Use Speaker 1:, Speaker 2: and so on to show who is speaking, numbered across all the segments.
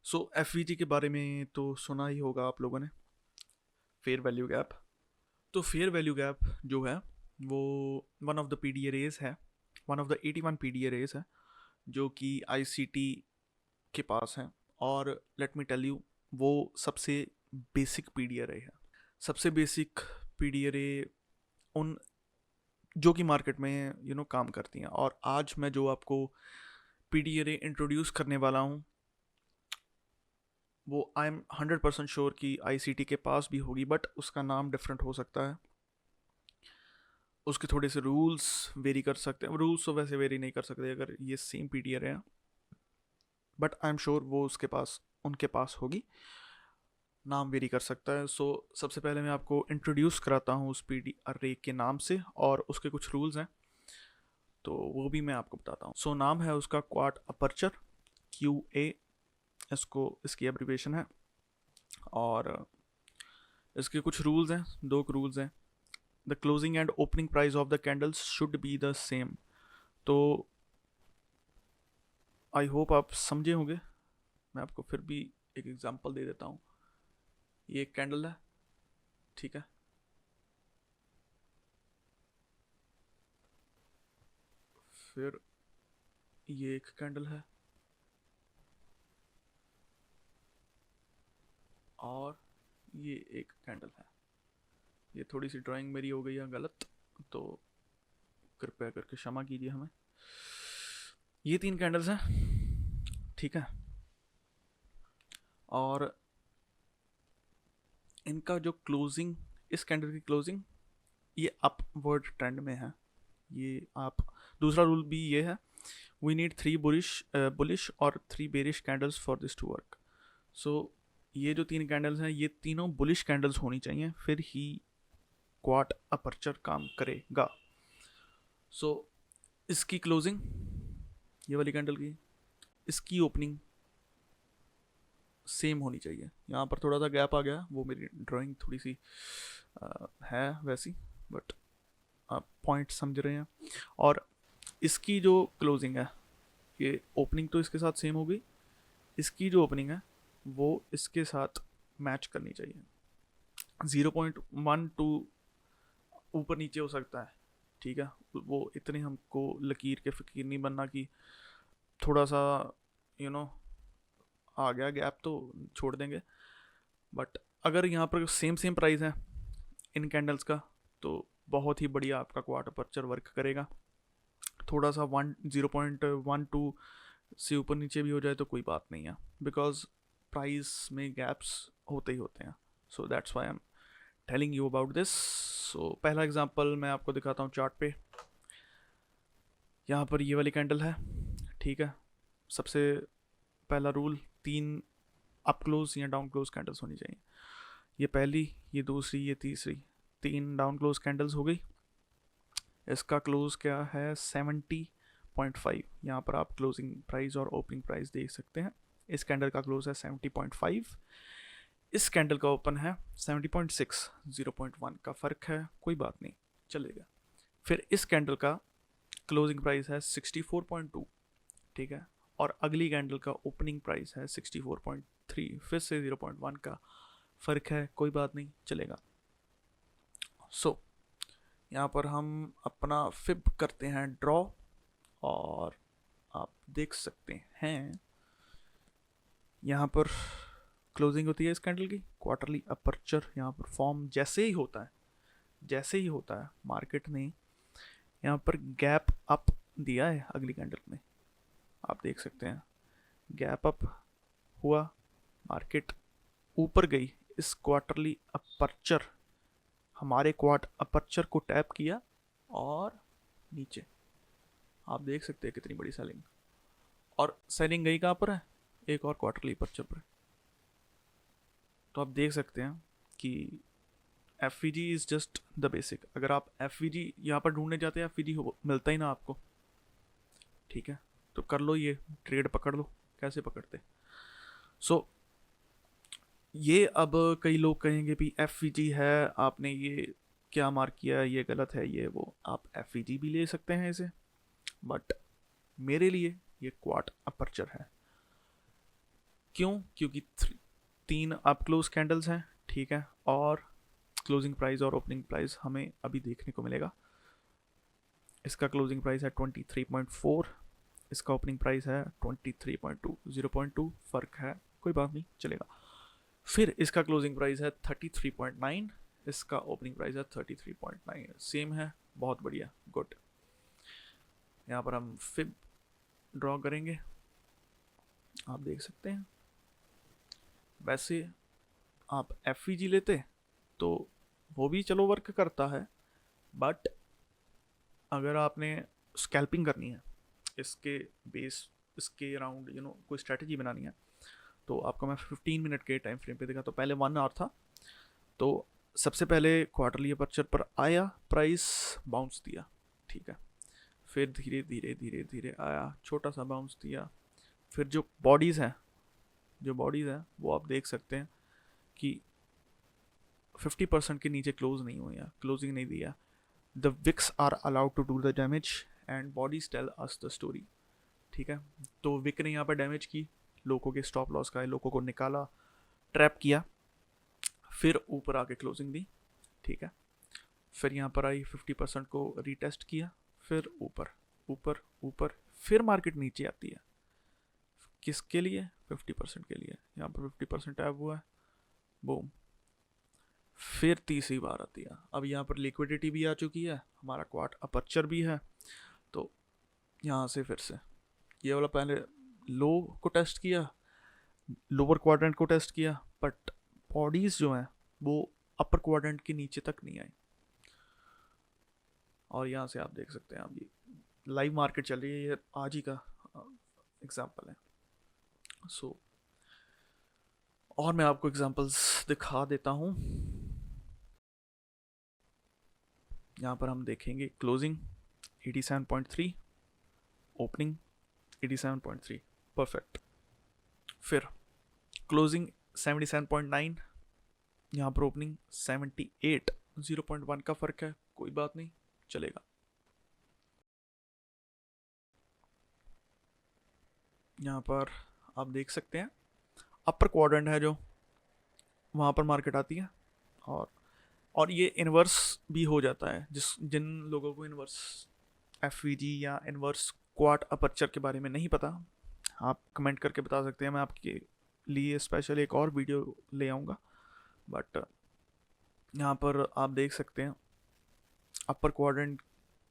Speaker 1: सो F के बारे में तो सुना ही होगा आप लोगों ने, फेयर वैल्यू गैप। तो फेयर वैल्यू गैप जो है वो one of the P D arrays है, one of the 81 P D arrays है जो कि आई सी टी के पास है। और लेट मी टेल यू, वो सबसे बेसिक पी डी एरे है। सबसे बेसिक पी डी एरे उन जो कि मार्केट में काम करती हैं। और आज मैं जो आपको पी डी एरे इंट्रोड्यूस करने वाला हूँ वो आई एम 100% श्योर कि आई सी टी के पास भी होगी, बट उसका नाम डिफरेंट हो सकता है, उसके थोड़े से रूल्स वेरी कर सकते हैं। रूल्स तो वैसे वेरी नहीं कर सकते अगर ये सेम पी डी आर है, बट आई एम श्योर वो उसके पास उनके पास होगी, नाम वेरी कर सकता है। सो सबसे पहले मैं आपको इंट्रोड्यूस कराता हूँ उस पी डी आर के नाम से, और उसके कुछ रूल्स हैं तो वो भी मैं आपको बताता हूँ। सो नाम है उसका क्वाड अपर्चर, क्यू ए इसको इसकी एब्रीवेशन है। और इसके कुछ रूल्स हैं, दो रूल्स हैं। The closing and opening price of the candles should be the same. तो आई होप आप समझे होंगे। मैं आपको फिर भी एक एग्जांपल दे देता हूँ। ये एक कैंडल है, ठीक है। फिर ये एक कैंडल है, और ये एक कैंडल है। ये थोड़ी सी ड्राइंग मेरी हो गई है गलत, तो कृपया करके क्षमा कीजिए हमें। ये तीन कैंडल्स हैं, ठीक है। और इनका जो क्लोजिंग, इस कैंडल की क्लोजिंग ये अपवर्ड ट्रेंड में है। ये आप, दूसरा रूल भी ये है, वी नीड 3 बुलिश और 3 bearish candles for this to work. So ये जो तीन कैंडल्स हैं ये तीनों बुलिश कैंडल्स होनी चाहिए, फिर ही क्वाड अपर्चर काम करेगा। सो इसकी क्लोजिंग, ये वाली कैंडल की, इसकी ओपनिंग सेम होनी चाहिए। यहाँ पर थोड़ा सा गैप आ गया, वो मेरी ड्राइंग थोड़ी सी है वैसी, बट आप पॉइंट समझ रहे हैं। और इसकी जो क्लोजिंग है, ये ओपनिंग तो इसके साथ सेम होगी, इसकी जो ओपनिंग है वो इसके साथ मैच करनी चाहिए। 0.12 ऊपर नीचे हो सकता है, ठीक है। वो इतनी हमको लकीर के फ़कीर नहीं बनना कि थोड़ा सा यू नो आ गया गैप तो छोड़ देंगे। बट अगर यहाँ पर सेम सेम प्राइस है इन कैंडल्स का, तो बहुत ही बढ़िया आपका क्वार्टर अपर्चर वर्क करेगा। थोड़ा सा 0.12 से ऊपर नीचे भी हो जाए तो कोई बात नहीं है, बिकॉज प्राइस में गैप्स होते ही होते हैं। So that's why I am telling you about this. So पहला एग्जांपल मैं आपको दिखाता हूँ चार्ट पे। यहाँ पर ये वाली कैंडल है, ठीक है। सबसे पहला रूल, 3 अप क्लोज या डाउन क्लोज कैंडल्स होनी चाहिए। ये पहली, ये दूसरी, ये तीसरी, 3 डाउन क्लोज कैंडल्स हो गई। इसका क्लोज क्या है, 70.5। यहाँ पर आप क्लोजिंग प्राइस और ओपनिंग प्राइस देख सकते हैं। इस कैंडल का क्लोज है 70.5, इस कैंडल का ओपन है 70.6। 0.1 का फ़र्क है, कोई बात नहीं, चलेगा। फिर इस कैंडल का क्लोजिंग प्राइस है 64.2, ठीक है। और अगली कैंडल का ओपनिंग प्राइस है 64.3, फिर से 0.1 का फ़र्क है, कोई बात नहीं, चलेगा। सो यहाँ पर हम अपना फिब करते हैं ड्रॉ, और आप देख सकते हैं यहाँ पर क्लोजिंग होती है इस कैंडल की। क्वार्टरली अपर्चर यहाँ पर फॉर्म जैसे ही होता है, जैसे ही होता है, मार्केट ने यहाँ पर गैप अप दिया है अगली कैंडल में, आप देख सकते हैं गैप अप हुआ, मार्केट ऊपर गई। इस क्वार्टरली अपर्चर, हमारे क्वार्ट अपर्चर को टैप किया और नीचे आप देख सकते हैं कितनी बड़ी सेलिंग। और सेलिंग गई कहाँ पर है, एक और क्वार्टरली अपर्चर पर। तो आप देख सकते हैं कि F we ji is just the basic. अगर आप एफ वी जी यहाँ पर ढूंढने जाते हैं, एफ वी जी मिलता ही ना आपको, ठीक है। तो कर लो, ये ट्रेड पकड़ लो। कैसे पकड़ते, सो ये अब कई लोग कहेंगे भी एफ वी जी है, आपने ये क्या मार्क किया है, ये गलत है, ये वो। आप एफ वी जी भी ले सकते हैं इसे, बट मेरे लिए ये क्वाड अपर्चर है। क्यों? क्योंकि तीन अप क्लोज कैंडल्स हैं, ठीक है, और क्लोजिंग प्राइस और ओपनिंग प्राइस हमें अभी देखने को मिलेगा। इसका क्लोजिंग प्राइस है 23.4, इसका ओपनिंग प्राइस है 23.2, 0.2 फ़र्क है, कोई बात नहीं, चलेगा। फिर इसका क्लोजिंग प्राइस है 33.9, इसका ओपनिंग प्राइस है 33.9, सेम है, बहुत बढ़िया, गुड। यहाँ पर हम फिब ड्रॉ करेंगे, आप देख सकते हैं। वैसे आप एफ लेते तो वो भी चलो वर्क करता है, बट अगर आपने स्कैल्पिंग करनी है इसके बेस, इसके अराउंड कोई स्ट्रेटजी बनानी है, तो आपको मैं 15 मिनट के टाइम फ्रेम पे देखा, तो पहले 1 आवर था, तो सबसे पहले क्वार्टरली अपर्चर पर आया, प्राइस बाउंस दिया, ठीक है, फिर धीरे धीरे धीरे धीरे आया, छोटा सा बाउंस दिया, फिर जो बॉडीज़ हैं वो आप देख सकते हैं कि 50% के नीचे क्लोज नहीं हुई है, क्लोजिंग नहीं दिया। The wicks are allowed to do the damage and bodies tell us the story, ठीक है। तो विक ने यहाँ पर डैमेज की, लोगों के स्टॉप लॉस का है, लोगों को निकाला, ट्रैप किया, फिर ऊपर आके क्लोजिंग दी, ठीक है। फिर यहाँ पर आई 50% को रीटेस्ट किया, फिर ऊपर ऊपर ऊपर, फिर मार्केट नीचे आती है, किसके लिए? 50% के लिए। यहाँ पर 50% टैप हुआ है, बूम, फिर तीसरी बार आती है। अब यहाँ पर लिक्विडिटी भी आ चुकी है, हमारा क्वार्ट अपर्चर भी है, तो यहाँ से फिर से ये वाला पहले लो को टेस्ट किया, लोअर क्वाड्रेंट को टेस्ट किया, बट बॉडीज जो हैं वो अपर क्वाड्रेंट के नीचे तक नहीं आई। और यहाँ से आप देख सकते हैं, आप ये लाइव मार्केट चल रही है, ये आज ही का एग्जाम्पल है। सो और मैं आपको एग्जांपल्स दिखा देता हूँ। यहाँ पर हम देखेंगे क्लोजिंग 87.3, ओपनिंग 87.3, परफेक्ट। फिर क्लोजिंग 77.9, यहाँ पर ओपनिंग 78, 0.1 का फ़र्क है, कोई बात नहीं, चलेगा। यहाँ पर आप देख सकते हैं अपर क्वाड्रेंट है जो, वहाँ पर मार्केट आती है, और ये इन्वर्स भी हो जाता है। जिन लोगों को इन्वर्स एफ या इन्वर्स क्वार्ट अपर्चर के बारे में नहीं पता, आप कमेंट करके बता सकते हैं, मैं आपके लिए स्पेशल एक और वीडियो ले आऊँगा। बट यहाँ पर आप देख सकते हैं अपर क्वाड्रेंट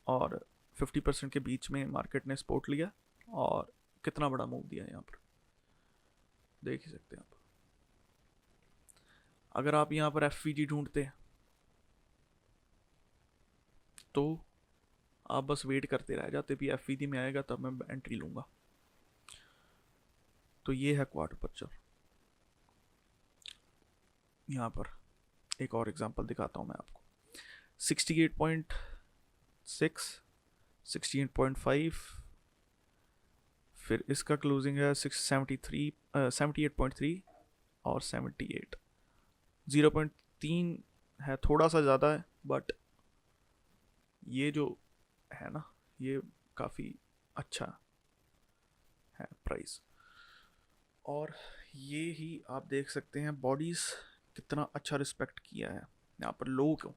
Speaker 1: और 50% के बीच में मार्केट ने सपोर्ट लिया और कितना बड़ा मूव दिया, यहाँ पर देख ही सकते हैं आप। अगर आप यहाँ पर एफ ढूंढते तो आप बस वेट करते रह जाते, भी एफ में आएगा तब मैं एंट्री लूँगा। तो ये है क्वार्ट अपर्चर। यहाँ पर एक और एग्जांपल दिखाता हूँ मैं आपको, 68.6, 68.5, फिर इसका क्लोजिंग है 673, 78.3 और 78, 0.3 है, थोड़ा सा ज़्यादा है, बट ये जो है ना, ये काफ़ी अच्छा है प्राइस। और ये ही आप देख सकते हैं बॉडीज़ कितना अच्छा रिस्पेक्ट किया है। यहाँ पर लो को,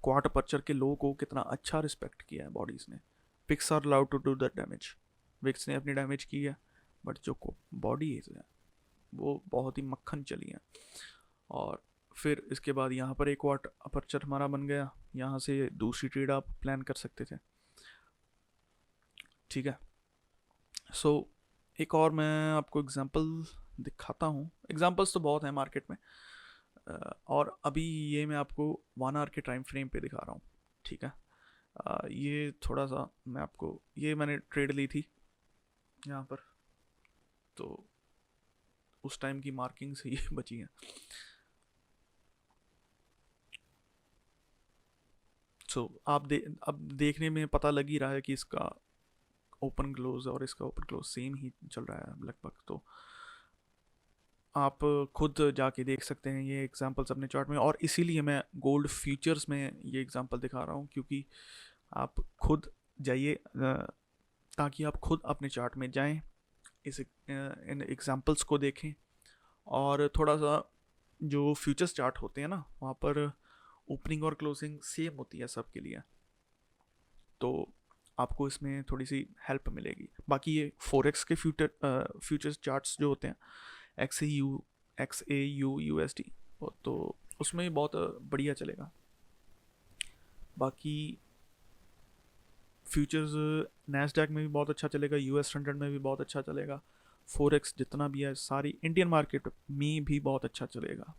Speaker 1: क्वार्ट अपर्चर के लो को कितना अच्छा रिस्पेक्ट किया है बॉडीज़ ने। Wicks are allowed to do the damage, wicks ने अपनी डैमेज की है, बट जो बॉडीज़ है वो बहुत ही मक्खन चली है। और फिर इसके बाद यहाँ पर एक क्वार्ट अपर्चर हमारा बन गया, यहाँ से दूसरी ट्रेड आप प्लान कर सकते थे, ठीक है। सो एक और मैं आपको एग्जांपल दिखाता हूँ, एग्जांपल्स तो बहुत हैं मार्केट में, और अभी ये मैं आपको 1 आवर के टाइम फ्रेम पे दिखा रहा हूँ, ठीक है। ये थोड़ा सा मैं आपको, ये मैंने ट्रेड ली थी यहाँ पर, तो उस टाइम की मार्किंग से ये बची है। सो अब देखने में पता लग ही रहा है कि इसका ओपन क्लोज और इसका ओपन क्लोज सेम ही चल रहा है लगभग, तो आप खुद जाके देख सकते हैं ये एग्जांपल्स अपने चार्ट में। और इसीलिए मैं गोल्ड फ्यूचर्स में ये एग्जांपल दिखा रहा हूँ, क्योंकि आप खुद जाइए, ताकि आप खुद अपने चार्ट में जाएं, इन एग्जांपल्स को देखें, और थोड़ा सा जो फ्यूचर्स चार्ट होते हैं ना, वहाँ पर ओपनिंग और क्लोजिंग सेम होती है सबके लिए, तो आपको इसमें थोड़ी सी हेल्प मिलेगी। बाकी ये फॉरेक्स के फ्यूचर्स चार्ट्स जो होते हैं, XAU USD, तो उसमें बहुत बढ़िया चलेगा। बाकी फ्यूचर्स नैस्डैक में भी बहुत अच्छा चलेगा, US 100 में भी बहुत अच्छा चलेगा, फॉरेक्स जितना भी है सारी इंडियन मार्केट में भी बहुत अच्छा चलेगा।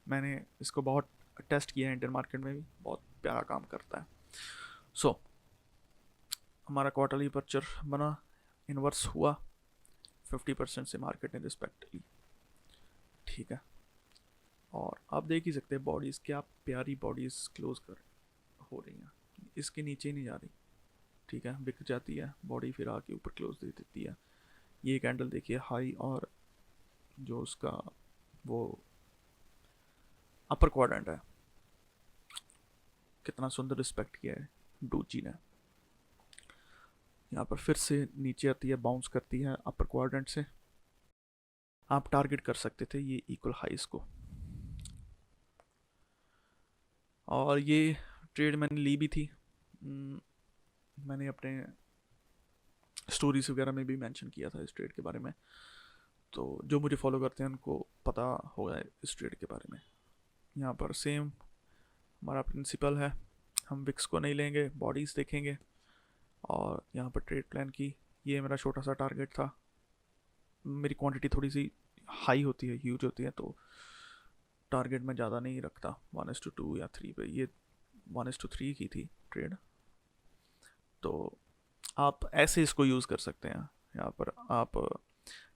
Speaker 1: मैंने इसको बहुत टेस्ट किया है, इंडियन मार्केट में भी बहुत प्यारा काम करता है। सो हमारा क्वार्टरली पर्चर बना, इन्वर्स हुआ 50% से मार्केट ने रिस्पेक्ट ली, ठीक है। और आप देख ही सकते हैं बॉडीज़, क्या प्यारी बॉडीज़ क्लोज कर हो रही हैं, इसके नीचे ही नहीं जा रही, ठीक है, बिक जाती है बॉडी, फिर आके ऊपर क्लोज दे देती है। ये कैंडल देखिए हाई, और जो उसका वो अपर क्वाड्रेंट है, कितना सुंदर रिस्पेक्ट किया है डोजी ने। यहाँ पर फिर से नीचे आती है, बाउंस करती है अपर क्वाड्रेंट से। आप टारगेट कर सकते थे ये इक्वल हाइस को, और ये ट्रेड मैंने ली भी थी। मैंने अपने स्टोरीज वगैरह में भी मेंशन किया था इस ट्रेड के बारे में, तो जो मुझे फॉलो करते हैं उनको पता होगा इस ट्रेड के बारे में। यहाँ पर सेम हमारा प्रिंसिपल है, हम विक्स को नहीं लेंगे, बॉडीज़ देखेंगे, और यहाँ पर ट्रेड प्लान की, ये मेरा छोटा सा टारगेट था। मेरी क्वांटिटी थोड़ी सी हाई होती है, ह्यूज होती है, तो टारगेट में ज़्यादा नहीं रखता, 1:2 या 3 पे। ये 1:3 की थी ट्रेड, तो आप ऐसे इसको यूज़ कर सकते हैं। यहाँ पर आप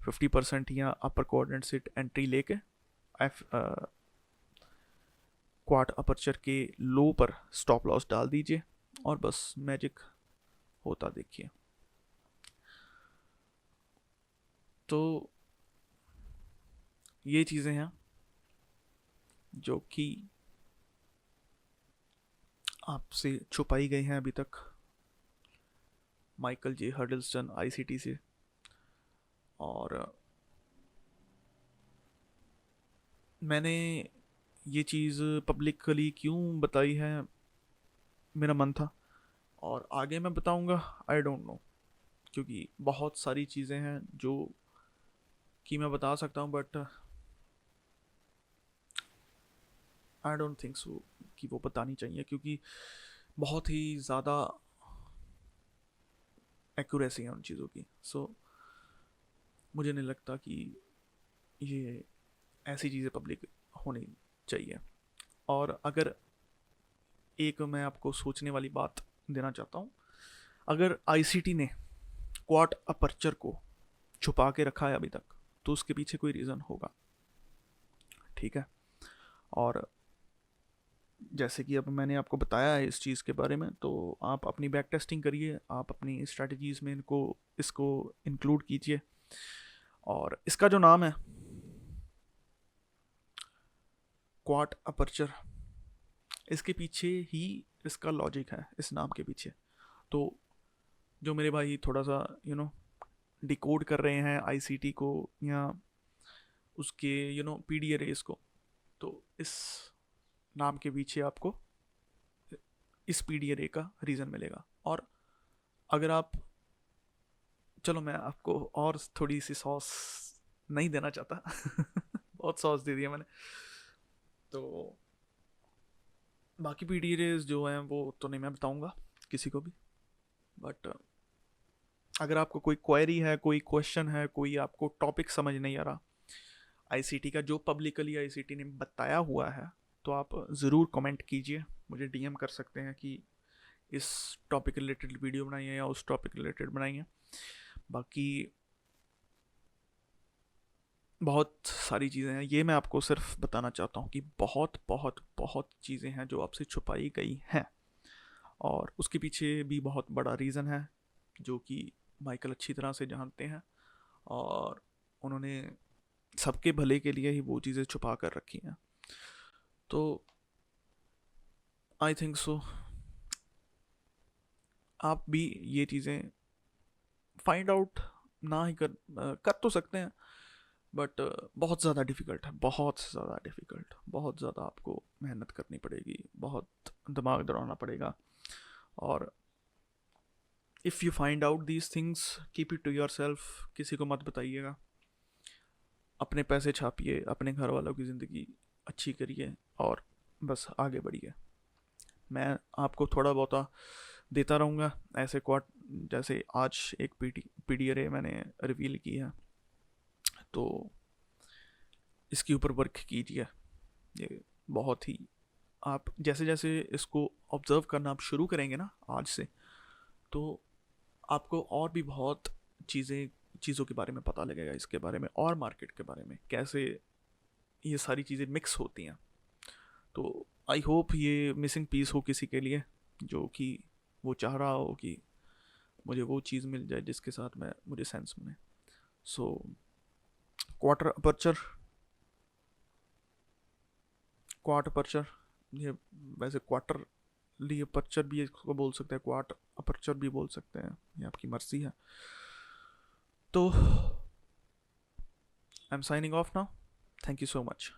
Speaker 1: 50% या अपर कोऑर्डिनेट से एंट्री लेके एफ क्वार्ट अपर्चर के लो पर स्टॉप लॉस डाल दीजिए, और बस मैजिक होता देखिए। तो ये चीज़ें हैं जो कि आपसे छुपाई गई हैं अभी तक माइकल जे हर्डलस्टन ICT से, और मैंने ये चीज़ पब्लिकली क्यों बताई है, मेरा मन था, और आगे मैं बताऊंगा, आई डोंट नो, क्योंकि बहुत सारी चीज़ें हैं जो कि मैं बता सकता हूँ, but I don't think so कि वो बतानी चाहिए, क्योंकि बहुत ही ज़्यादा एक्यूरेसी है उन चीज़ों की। सो मुझे नहीं लगता कि ये ऐसी चीज़ें पब्लिक होनी चाहिए। और अगर एक मैं आपको सोचने वाली बात देना चाहता हूँ, अगर ICT ने क्वार्ट अपर्चर को छुपा के रखा है अभी तक, तो उसके पीछे कोई रीज़न होगा, ठीक है। और जैसे कि अब मैंने आपको बताया है इस चीज़ के बारे में, तो आप अपनी बैक टेस्टिंग करिए, आप अपनी स्ट्रैटेजीज़ में इसको इंक्लूड कीजिए। और इसका जो नाम है क्वार्ट अपर्चर, इसके पीछे ही इसका लॉजिक है, इस नाम के पीछे। तो जो मेरे भाई थोड़ा सा डिकोड कर रहे हैं ICT को, या उसके PD अरेज को, तो इस नाम के पीछे आपको इस PD अरे का रीज़न मिलेगा। और अगर आप, चलो मैं आपको और थोड़ी सी सॉस नहीं देना चाहता बहुत सॉस दे दिया मैंने, तो बाकी PD अरेज जो हैं वो तो नहीं मैं बताऊंगा किसी को भी। बट अगर आपको कोई क्वेरी है, कोई क्वेश्चन है, कोई आपको टॉपिक समझ नहीं आ रहा ICT का, जो पब्लिकली ICT ने बताया हुआ है, तो आप ज़रूर कमेंट कीजिए, मुझे DM कर सकते हैं कि इस टॉपिक रिलेटेड वीडियो बनाइए या उस टॉपिक रिलेटेड बनाइए। बाकी बहुत सारी चीज़ें हैं, ये मैं आपको सिर्फ बताना चाहता हूँ कि बहुत बहुत बहुत चीज़ें हैं जो आपसे छुपाई गई हैं, और उसके पीछे भी बहुत बड़ा रीज़न है जो कि माइकल अच्छी तरह से जानते हैं, और उन्होंने सबके भले के लिए ही वो चीज़ें छुपा कर रखी हैं। तो आई थिंक सो आप भी ये चीज़ें फाइंड आउट ना ही कर तो सकते हैं, बट बहुत ज़्यादा डिफ़िकल्ट है, बहुत ज़्यादा डिफ़िकल्ट, बहुत ज़्यादा आपको मेहनत करनी पड़ेगी, बहुत दिमाग दौड़ाना पड़ेगा। और if you find out these things, keep it to yourself, किसी को मत बताइएगा। अपने पैसे छापिए, अपने घर वालों की ज़िंदगी अच्छी करिए और बस आगे बढ़िए। मैं आपको थोड़ा बहुत देता रहूँगा ऐसे क्वाट, जैसे आज एक पी डी अरे मैंने रिवील की है, तो इसके ऊपर वर्क कीजिए। ये बहुत ही, आप जैसे जैसे इसको ऑब्ज़र्व करना आप शुरू करेंगे ना आज से, तो आपको और भी बहुत चीज़ों के बारे में पता लगेगा, इसके बारे में और मार्केट के बारे में, कैसे ये सारी चीज़ें मिक्स होती हैं। तो आई होप ये मिसिंग पीस हो किसी के लिए, जो कि वो चाह रहा हो कि मुझे वो चीज़ मिल जाए जिसके साथ मैं मुझे सेंस बने। So quarter aperture, quart aperture, ये वैसे क्वार्टर लिए अपर्चर भी इसको बोल सकते हैं, क्वार्ट अपर्चर भी बोल सकते हैं, ये आपकी मर्जी है। तो I am signing off now, thank you so much.